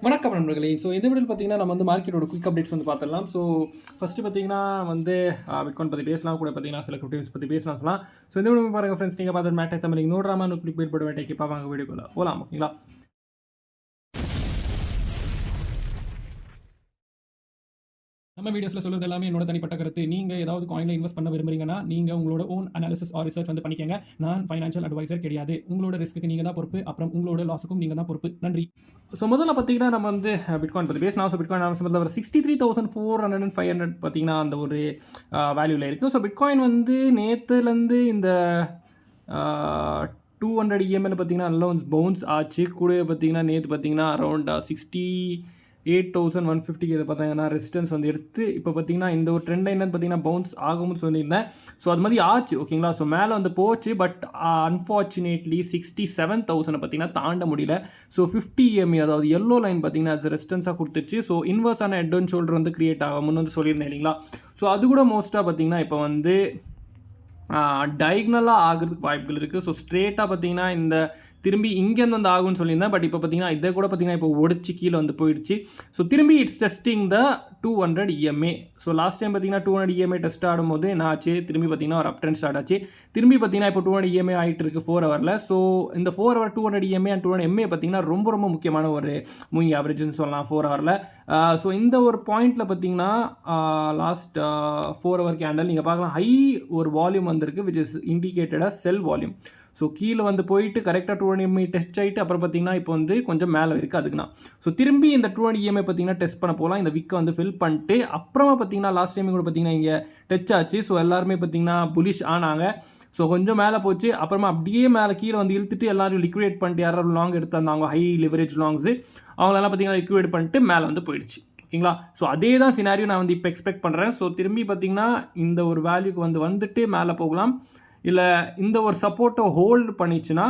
வணக்கம் நண்பர்களே. ஸோ இந்த வீடியோவில் பார்த்தீங்கன்னா நம்ம வந்து மார்க்கெட்டோட குயிக் அப்டேட்ஸ் வந்து பார்த்துடலாம். ஸோ ஃபஸ்ட்டு பார்த்தீங்கன்னா வந்து பிட்காயின் பற்றி பேசலாம், கூட பார்த்தீங்கன்னா சில கிரிப்டோஸ் பற்றி பேசலாம் சொல்லலாம். ஸோ இந்த வீடியோ பாருங்கள் ஃப்ரெண்ட்ஸ், நீங்கள் பார்த்து மேட்டை தமிழ் நோடாமல் நுக்லி பேர் போட வேண்டிய கிப்பா வாங்க வீடியோக்குள்ள போகலாம். ஓகேங்களா? நம்ம வீடியோஸில் சொல்கிறது எல்லாமே என்னோட தனிப்பட்ட கருத்து. நீங்கள் ஏதாவது காயினில் இன்வெஸ்ட் பண்ண விரும்புறீங்கன்னா நீங்கள் உங்களோட ஓன் அனாலிசிஸ் ஆர் ரிசர்ச் வந்து பண்ணிக்கங்க. நான் ஃபைனான்ஷியல் அட்வைசர் கிடையாது. உங்களோட ரிஸ்க்கு நீங்கள் தான் பொறுப்பு, அப்புறம் உங்களோட லாஸுக்கும் நீங்கள் தான் பொறுப்பு. நன்றி. ஸோ முதல்ல பார்த்தீங்கன்னா நம்ம வந்து பிட்காயின் பற்றி பேசலாம். ஸோ பிட்காயின் ஆல்மோஸ்ட் ஒரு 63,400 and 500 பார்த்தீங்கன்னா அந்த ஒரு வேல்யூவில் இருக்குது. ஸோ பிட்காயின் வந்து நேற்றுலேருந்து இந்த 200 EML பார்த்தீங்கன்னா நல்லா பவுன்ஸ் ஆச்சு. கூட பார்த்தீங்கன்னா நேற்று பார்த்தீங்கன்னா அரௌண்ட் 68,150 இதை பார்த்தீங்கன்னா ரெசிஸ்டன்ஸ் வந்து எடுத்து இப்போ பார்த்தீங்கன்னா இந்த ஒரு ட்ரெண்ட் என்னன்னு பார்த்தீங்கன்னா பவுன்ஸ் ஆகும்னு சொல்லியிருந்தேன். ஸோ அது மாதிரி ஆச்சு. ஓகேங்களா? ஸோ மேலே வந்து போச்சு. பட் அன்ஃபார்ச்சுனேட்லி 67,000 பார்த்தீங்கன்னா தாண்ட முடியல. ஸோ 50 EMA அதாவது எல்லோ லைன் பார்த்தீங்கன்னா அது ரெசிஸ்டன்ஸாக கொடுத்துச்சு. ஸோ இன்வர்ஸான ஹெட் அண்ட் ஷோல்டர் வந்து கிரியேட் ஆகும்னு வந்து சொல்லியிருந்தேன் இல்லைங்களா? ஸோ அது கூட மோஸ்ட்டாக பார்த்தீங்கன்னா இப்போ வந்து டயக்னலாக ஆகிறதுக்கு வாய்ப்புகள் இருக்குது. ஸோ ஸ்ட்ரேட்டாக பார்த்தீங்கன்னா இந்த திரும்பி இங்கேருந்து வந்து ஆகும்னு சொல்லியிருந்தேன். பட் இப்போ பார்த்தீங்கன்னா இதை கூட பார்த்தீங்கன்னா இப்போ ஒடிச்சு கீழே வந்து போயிடுச்சு. ஸோ திரும்பி it's testing the 200 EMA. So last time பார்த்தீங்கன்னா 200 EMA டெஸ்ட் ஆடும்போது என்ன ஆச்சு, திரும்பி பார்த்தீங்கன்னா ஒரு அப் ட்ரெண்ட் ஸ்டார்ட் ஆச்சு. திரும்பி பார்த்தீங்கன்னா இப்போ 200 EMA ஆகிட்டு இருக்குது 4 ஹவரில். ஸோ இந்த 4 ஹவர் 200 EMA அண்ட் 200 MA பார்த்தீங்கன்னா ரொம்ப ரொம்ப முக்கியமான ஒரு மூவிங் ஆவரேஜ்னு சொல்லலாம் 4 ஹவரில். ஸோ இந்த ஒரு பாயிண்டில் பார்த்தீங்கன்னா லாஸ்ட் 4 ஹவர் கேண்டல் நீங்கள் பார்க்கலாம் ஹை ஒரு வால்யூம் வந்திருக்கு, விச் இஸ் இண்டிகேட்டடாக செல் வால்யூம். ஸோ கீழே வந்து போயிட்டு கரெக்டாக 200 EMA டெஸ்ட் ஆகிட்டு அப்புறம் பார்த்தீங்கன்னா இப்போ வந்து கொஞ்சம் மேலே இருக்குது. அதுக்குண்ணா ஸோ திரும்பி இந்த 200 EMA பார்த்தீங்கன்னா டெஸ்ட் பண்ண போகலாம். இந்த விக்கை வந்து ஃபில் பண்ணிட்டு அப்புறமா பார்த்தீங்கன்னா லாஸ்ட் டைம் கூட பார்த்தீங்கன்னா இங்கே டச் ஆச்சு. ஸோ எல்லாருமே பார்த்தீங்கன்னா புலிஷ் ஆனாங்க. ஸோ கொஞ்சம் மேலே போச்சு. அப்புறமா அப்படியே மேலே கீழே வந்து இழுத்துட்டு எல்லாரும் லிக்விடேட் பண்ணிட்டு யாராவது லாங் எடுத்தாங்க ஹை லிவரேஜ் லாங்ஸு அவங்களெல்லாம் பார்த்தீங்கன்னா லிக்விடேட் பண்ணிட்டு மேலே வந்து போயிடுச்சு. ஓகேங்களா? ஸோ அதே தான் சினாரியோ நான் வந்து இப்போ எக்ஸ்பெக்ட் பண்ணுறேன். ஸோ திரும்பி பார்த்தீங்கன்னா இந்த ஒரு வேல்யூக்கு வந்துட்டு மேலே போகலாம். இல்லை இந்த ஒரு சப்போர்ட்டை ஹோல்டு பண்ணிச்சுன்னா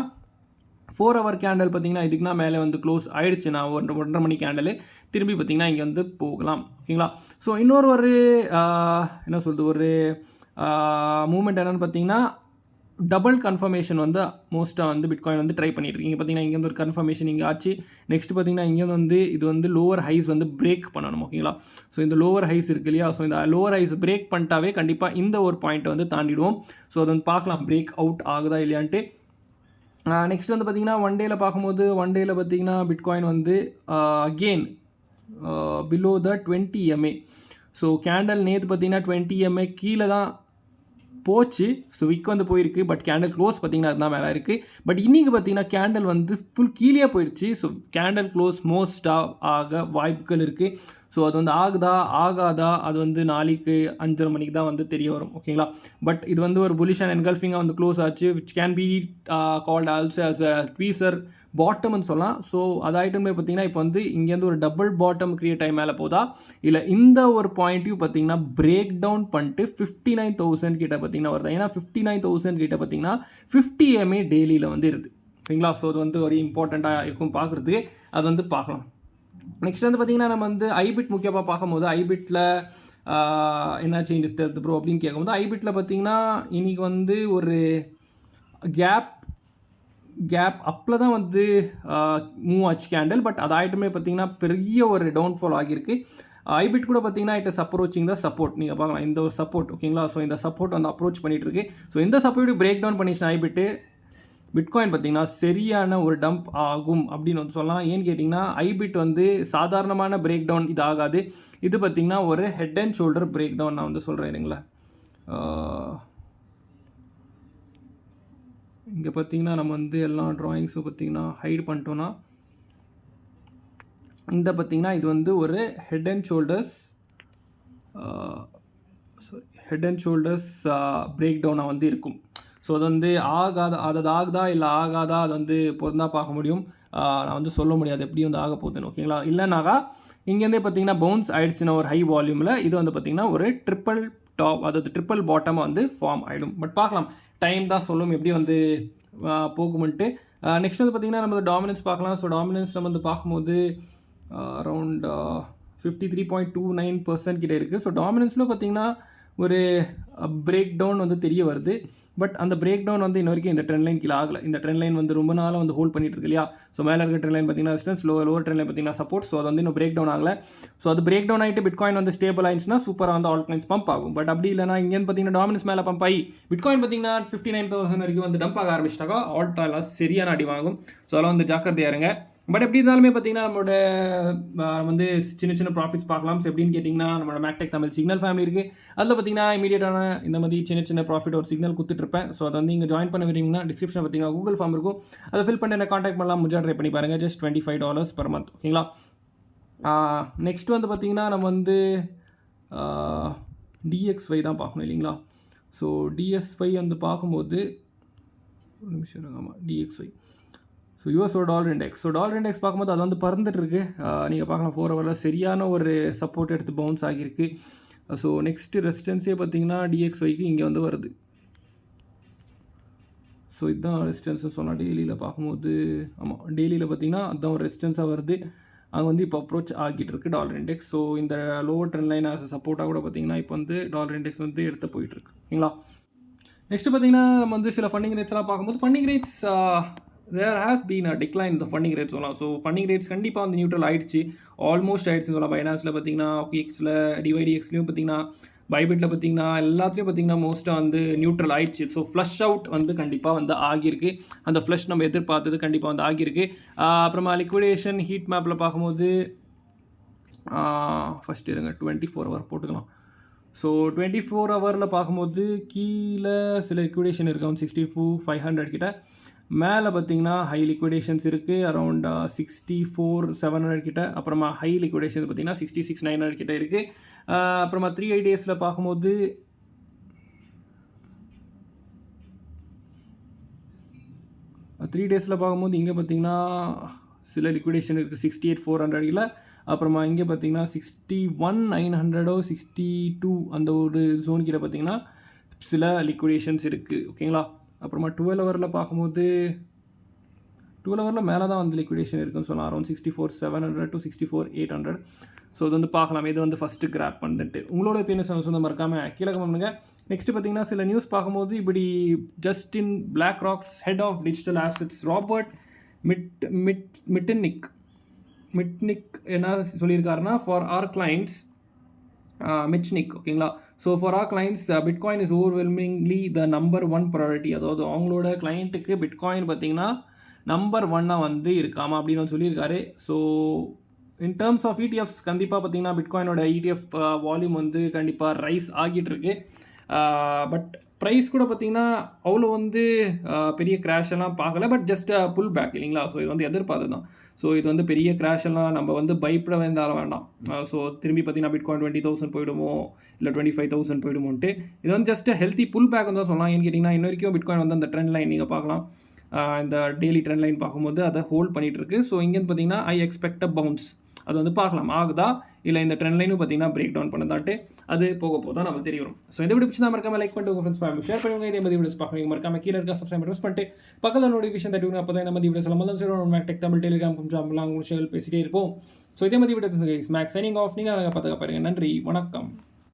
4 ஹவர் கேண்டல் பார்த்தீங்கன்னா இதுக்குன்னா மேலே வந்து க்ளோஸ் ஆகிடுச்சுன்னா 1:30 மணி கேண்டலு திரும்பி பார்த்தீங்கன்னா இங்கே வந்து போகலாம். ஓகேங்களா? ஸோ இன்னொரு ஒரு என்ன சொல்கிறது ஒரு மூமெண்ட் என்னென்னு பார்த்தீங்கன்னா டபுள் கன்ஃபர்மேஷன் வந்து மோஸ்ட்டாக வந்து பிட்காயின் வந்து ட்ரை பண்ணிட்டு இருக்கீங்க. பார்த்தீங்கன்னா இங்கேருந்து ஒரு கன்ஃபர்மேஷன் இங்கே ஆச்சு. நெக்ஸ்ட் பார்த்தீங்கன்னா இங்கேருந்து வந்து இது வந்து லோவர் ஹைஸ் வந்து பிரேக் பண்ணணும். ஓகேங்களா? ஸோ இந்த லோவர் ஹைஸ் இருக்கு இல்லையா? ஸோ இந்த லோவர் ஹைஸ் பிரேக் பண்ணிட்டாவே கண்டிப்பாக இந்த ஒரு பாயிண்ட்டை வந்து தாண்டிடுவோம். ஸோ அதை வந்து பார்க்கலாம் பிரேக் அவுட் ஆகுதா இல்லையான்ட்டு. நெக்ஸ்ட் வந்து பார்த்தீங்கன்னா ஒன் டேயில் பார்க்கும்போது ஒன் டேயில் பார்த்தீங்கன்னா பிட்காயின் வந்து again below the 20 EMA. So candle நேற்று பார்த்தீங்கன்னா 20 EMA கீழே தான் போச்சு. ஸோ விக் வந்து போயிருக்கு. பட் கேண்டல் க்ளோஸ் பார்த்தீங்கன்னா அதுதான் மேலே இருக்குது. பட் இன்றைக்கி பார்த்தீங்கன்னா கேண்டல் வந்து ஃபுல் கீழே போயிடுச்சு. ஸோ கேண்டல் க்ளோஸ் மோஸ்ட்டாக ஆக வாய்ப்புகள் இருக்குது. ஸோ அது வந்து ஆகுதா ஆகாதா அது வந்து நாளைக்கு 5:30 மணிக்கு தான் வந்து தெரிய வரும். ஓகேங்களா? பட் இது வந்து ஒரு புலிஷ் அண்ட் என்கல்ஃபிங்காக வந்து க்ளோஸ் ஆச்சு, which can be called also as a tweezer பாட்டம்னு சொல்லலாம். ஸோ அது ஐட்டமே பார்த்தீங்கன்னா இப்போ வந்து இங்கேருந்து ஒரு டபுள் பாட்டம் கிரியேட் ஆகி மேலே போதா இல்லை இந்த ஒரு பாயிண்ட்டையும் பார்த்தீங்கன்னா பிரேக் டவுன் பண்ணிட்டு 59,000 கிட்ட பார்த்தீங்கன்னா வருது. ஏன்னா 59,000 கிட்ட பார்த்தீங்கன்னா 50 EMA டெய்லியில் வந்து இருக்குது. ஓகேங்களா? ஸோ அது வந்து ஒரு இம்பார்ட்டண்ட்டாக இருக்கும் பார்க்குறதுக்கு. அது வந்து பார்க்கலாம். நெக்ஸ்ட் வந்து பார்த்தீங்கன்னா நம்ம வந்து ஐபிட் முக்கியமாக பார்க்கும்போது ஐபிட்டில் என்ன சேஞ்சஸ் தருது ப்ரோ அப்படின்னு கேட்கும்போது ஐபிட்டில் பார்த்தீங்கன்னா இன்றைக்கி வந்து ஒரு கேப் அப்பில் தான் வந்து மூவ் ஆச்சு கேண்டல். பட் அது ஐட்டமே பார்த்தீங்கன்னா பெரிய ஒரு டவுன்ஃபால் ஆகியிருக்கு. ஐபிட் கூட பார்த்தீங்கன்னா it is approaching the support. நீங்கள் பார்க்கலாம் இந்த ஒரு சப்போர்ட். ஓகேங்களா? ஸோ இந்த சப்போர்ட் வந்து அப்ரோச் பண்ணிகிட்டு இருக்கு. ஸோ இந்த சப்போர்ட் பிரேக் டவுன் பண்ணிச்சுன்னா ஐபிட்டு பிட்காயின் பார்த்தீங்கன்னா சரியான ஒரு டம்ப் ஆகும் அப்படின்னு வந்து சொல்லலாம். ஏன்னு கேட்டிங்கன்னா ஐபிட் வந்து சாதாரணமான பிரேக் டவுன் இது ஆகாது. இது பார்த்திங்கன்னா ஒரு head and shoulder break down நான் வந்து சொல்கிறேன் இல்லைங்களா. இங்கே பார்த்தீங்கன்னா நம்ம வந்து எல்லா ட்ராயிங்ஸும் பார்த்திங்கன்னா ஹைட் பண்ணிட்டோன்னா இந்த பார்த்திங்கன்னா இது வந்து ஒரு ஹெட் அண்ட் ஷோல்டர்ஸ் பிரேக் டவுனாக வந்து இருக்கும். ஸோ அது வந்து ஆகுதா இல்லை ஆகாதா அது வந்து பொருந்தா பார்க்க முடியும். நான் வந்து சொல்ல முடியாது எப்படி வந்து ஆக போகுதுன்னு. ஓகேங்களா? இல்லைனாக்கா இங்கேருந்தே பார்த்தீங்கன்னா பவுன்ஸ் ஆகிடுச்சுன்னா ஒரு ஹை வால்யூமில் இது வந்து பார்த்திங்கன்னா ஒரு ட்ரிப்பிள் டாப் அதாவது ட்ரிப்பிள் பாட்டமாக வந்து ஃபார்ம் ஆகிடும். பட் பார்க்கலாம், டைம் தான் சொல்லும் எப்படி வந்து போகும்ன்ட்டு. நெக்ஸ்ட் வந்து பார்த்திங்கன்னா நம்ம டாமினன்ஸ் பார்க்கலாம். ஸோ டாமினன்ஸ் நம்ம வந்து பார்க்கும்போது அரவுண்ட் 53.29% கிட்டே இருக்குது. ஸோ டாமினன்ஸில் பார்த்திங்கன்னா ஒரு பிரேக் டவுன் வந்து தெரிய வருது. பட் அந்த பிரேக் டவுன் வந்து இன்ன வரைக்கும் இந்த ட்ரெண்ட் லைன் கீழே ஆகலை. இந்த ட்ரெண்ட் லைன் வந்து ரொம்ப நாளாக வந்து ஹோல்ட் பண்ணிட்டு இருக்கு இல்லையா. ஸோ மேலே இருக்க ட்ரெண்ட் லைன் பார்த்தீங்கன்னா ரெசிஸ்டன்ஸ், லோவர் ட்ரெண்ட் லைன் பார்த்தீங்கன்னா சப்போர்ட். ஸோ அது வந்து இன்னும் பிரேக் டவுன் ஆகலை. ஸோ அது பிரேக் டவுன் ஆகிட்டு பிட்காயின் வந்து ஸ்டேபிள் ஆயிடுச்சுன்னா சூப்பராக வந்து ஆல்ட் காயின்ஸ் பம்ப் ஆகும். பட் அப்படி இல்லைனா இங்கேன்னு பார்த்தீங்கன்னா டாமினன்ஸ் மேலே பம்ப் ஆகி பிட்காயின் பார்த்தீங்கன்னா 59,000 வரைக்கும் வந்து டம்ப் ஆக ஆரம்பிச்சிட்டாக்கா ஆல்ட் ஆலாம் சரியான அடி வாங்கும். ஸோ அதெல்லாம் வந்து ஜாக்கிரதையா இருங்க. பட் எப்படி இருந்தாலுமே பார்த்தீங்கன்னா நம்மளோட வந்து சின்ன ப்ராஃபிட்ஸ் பார்க்கலாம். ஸோ எப்படின்னு கேட்டிங்கன்னா நம்மளோட மேக்டெக் தமிழ் சிக்னல் ஃபேமிலி இருக்குது. அதில் பார்த்தீங்கன்னா இமீடியட்டான இந்த மாதிரி சின்ன ப்ராஃபிட் ஒரு சிக்னல் கொடுத்துட்ருப்பேன். ஸோ அதை வந்து இங்கே ஜாயின் பண்ண விரும்பிங்கன்னா டிஸ்கிரிப்ஷனில் பார்த்தீங்கன்னா கூகுள் ஃபார்ம் இருக்கும். அதை ஃபில் பண்ணி என்ன காண்டாக்ட் பண்ணலாம். முடிஞ்சா ட்ரை பண்ணி பாருங்கள். Just $25 per month. ஓகேங்களா. நெக்ஸ்ட் வந்து பார்த்தீங்கன்னா நம்ம வந்து DXY தான் பார்க்கணும் இல்லைங்களா. ஸோ DSY வந்து பார்க்கும்போது ஒரு நிமிஷம் இருங்க. ஆமாம், DXY. ஸோ யூஎஸோட dollar index. So dollar index பார்க்கும்போது அது வந்து பறந்துட்டுருக்கு. நீங்கள் பார்க்கலாம் 4 ஹவரில் சரியான ஒரு சப்போர்ட் எடுத்து பவுன்ஸ் ஆகியிருக்கு. ஸோ நெக்ஸ்ட்டு ரெசிஸ்டன்ஸே பார்த்தீங்கன்னா DXYக்கு இங்கே வந்து வருது. ஸோ இதுதான் ரெசிஸ்டன்ஸ்னு சொன்னால் டெய்லியில் பார்க்கும்போது ஆமாம் டெய்லியில் பார்த்தீங்கன்னா அதுதான் ஒரு ரெசிஸ்டன்ஸாக வருது. அது வந்து இப்போ அப்ரோச் ஆகிட்டு இருக்குது டாலர் இண்டெக்ஸ். ஸோ இந்த லோவர் ட்ரெண்ட் லைன் ஆஸ் சப்போர்ட்டாக கூட பார்த்தீங்கன்னா இப்போ வந்து டாலர் இண்டெக்ஸ் வந்து எடுத்து போயிட்டுருக்கு. ஓகேங்களா. நெக்ஸ்ட்டு பார்த்தீங்கன்னா நம்ம வந்து சில ஃபண்டிங் ரேட்ஸ்லாம் பார்க்கும்போது funding rates there has been a decline in the funding rates சொல்லலாம். ஸோ ஃபண்டிங் ரேட்ஸ் கண்டிப்பாக வந்து நியூட்ரல் ஆகிடுச்சு. ஆல்மோஸ்ட் ஆகிடுச்சுன்னு சொல்லலாம். பைனான்ஸில் பார்த்தீங்கன்னா OKXல DYDXலையும் பார்த்தீங்கன்னா பைபிட்டில் பார்த்தீங்கன்னா எல்லாத்துலேயும் பார்த்தீங்கன்னா மோஸ்ட்டாக வந்து நியூட்ரல் ஆகிடுச்சு. ஸோ ஃப்ளஷ் அவுட் வந்து கண்டிப்பாக வந்து ஆகியிருக்கு. அந்த ஃப்ளஷ் நம்ம எதிர்பார்த்தது கண்டிப்பாக வந்து ஆகியிருக்கு. அப்புறமா லிக்விடேஷன் ஹீட் மேப்பில் பார்க்கும்போது ஃபஸ்ட்டு இருங்க 24 ஹவர் போட்டுக்கலாம். ஸோ 24 ஹவரில் பார்க்கும்போது கீழே சில லிக்விடேஷன் இருக்குது 64,500 கிட்ட. மேலே பார்த்தீங்கன்னா ஹை லிக்விடேஷன்ஸ் இருக்குது அரௌண்ட் 64,700 கிட்ட. அப்புறமா ஹை லிக்விடேஷன்ஸ் பார்த்தீங்கன்னா 66,900 கிட்ட இருக்குது. அப்புறமா 3 daysல பார்க்கும்போது இங்கே பார்த்தீங்கன்னா சில லிக்விடேஷன் இருக்குது 68,400 அப்புறமா இங்கே பார்த்தீங்கன்னா 61,900 62 அந்த ஒரு ஜோன் கிட்ட பார்த்தீங்கன்னா சில லிக்விடேஷன்ஸ் இருக்குது. ஓகேங்களா. அப்புறமா 12 ஹவரில் பார்க்கும்போது 12 ஹவரில் மேலே தான் வந்து லிக்விடேஷன் இருக்குன்னு சொல்லலாம். Around 64,700 to 64,800. ஸோ இது வந்து பார்க்கலாம். இது வந்து ஃபஸ்ட்டு கிராப் பண்ணிட்டு உங்களோட ஒப்பீனியன்ஸ் வந்து மறக்காமல் கீழே பண்ணுங்க. நெக்ஸ்ட்டு பார்த்தீங்கன்னா சில நியூஸ் பார்க்கும்போது இப்படி just in BlackRock's head of digital assets Robert Mitchnick என்ன சொல்லியிருக்காருன்னா ஃபார் ஆர் கிளைண்ட்ஸ் மிட்னிக். ஓகேங்களா. So for our clients bitcoin is overwhelmingly the number 1 priority. அதாவது அவங்களோட கிளைண்ட்டுக்கு பிட்காயின் பார்த்தீங்கன்னா நம்பர் 1 வந்து இருக்காமா அப்படின்னு சொல்லியிருக்காரு. So in terms of ETFs கண்டிப்பாக பார்த்தீங்கன்னா பிட்காயினோட ETF வால்யூம் வந்து கண்டிப்பாக ரைஸ் ஆகிட்டு இருக்கு. பட் ப்ரைஸ் கூட பார்த்தீங்கன்னா அவ்வளோ வந்து பெரிய கிராஷ் எல்லாம் பார்க்கல. பட் ஜஸ்ட் புல் பேக் இல்லைங்களா. ஸோ இது வந்து எதிர்பார்த்து தான். ஸோ இது வந்து பெரிய கிராஷ் எல்லாம் நம்ம வந்து பயப்பட வேண்டாம். ஸோ திரும்பி பார்த்தீங்கன்னா பிட்காயின் 20,000 போயிடுமோ இல்லை 25,000 போயிடுமோன்ட்டு இது வந்து ஜஸ்ட் ஹெல்த்தி புல் பேக் தான் சொல்லலாம். ஏன்னு கேட்டிங்கன்னா இன்ன வரைக்கும் பிட்காயின் வந்து அந்த ட்ரெண்ட் லைன் நீங்கள் பார்க்கலாம். இந்த டெய்லி ட்ரெண்ட் லைன் பார்க்கும்போது அதை ஹோல்ட் பண்ணிகிட்டு இருக்கு. ஸோ இங்கேன்னு பார்த்தீங்கன்னா ஐ எக்ஸ்பெக்ட் அ பவுன்ஸ். அது வந்து பார்க்கலாம் ஆகுதா இல்லை இந்த ட்ரெண்ட் லைனும் பார்த்தீங்கன்னா பிரேக் டவுன் பண்ணதாட்டு அது போக தான் நமக்கு தெரிய வரும். ஸோ இந்த வீடியோ பிடிச்சா மறக்காம லைக் பண்ணிட்டு உங்கள் ஃப்ரெண்ட்ஸ் ஃபேமிலி ஷேர் பண்ணுங்க. இதே மாதிரி வீடியோஸ் பார்க்குறீங்க மறக்காம கீழே இருக்க சப்ஸ்கிரைப் ப்ரெஸ் பண்ணிட்டு பக்கத்தில் நோட்டிஃபிகேஷன் தட்டி அப்போ தான் இந்த மாதிரி வீடியோஸ் எல்லாம் முதல்ல மேக்டெக் தமிழ் டெலிகிராம் கொஞ்சம் பேசிட்டே இருப்போம். ஸோ இதே மாதிரி வீடியோ மேக்ஸ் சைனிங் ஆஃப். நீங்கள் பார்த்துக்க பாருங்க. நன்றி, வணக்கம்.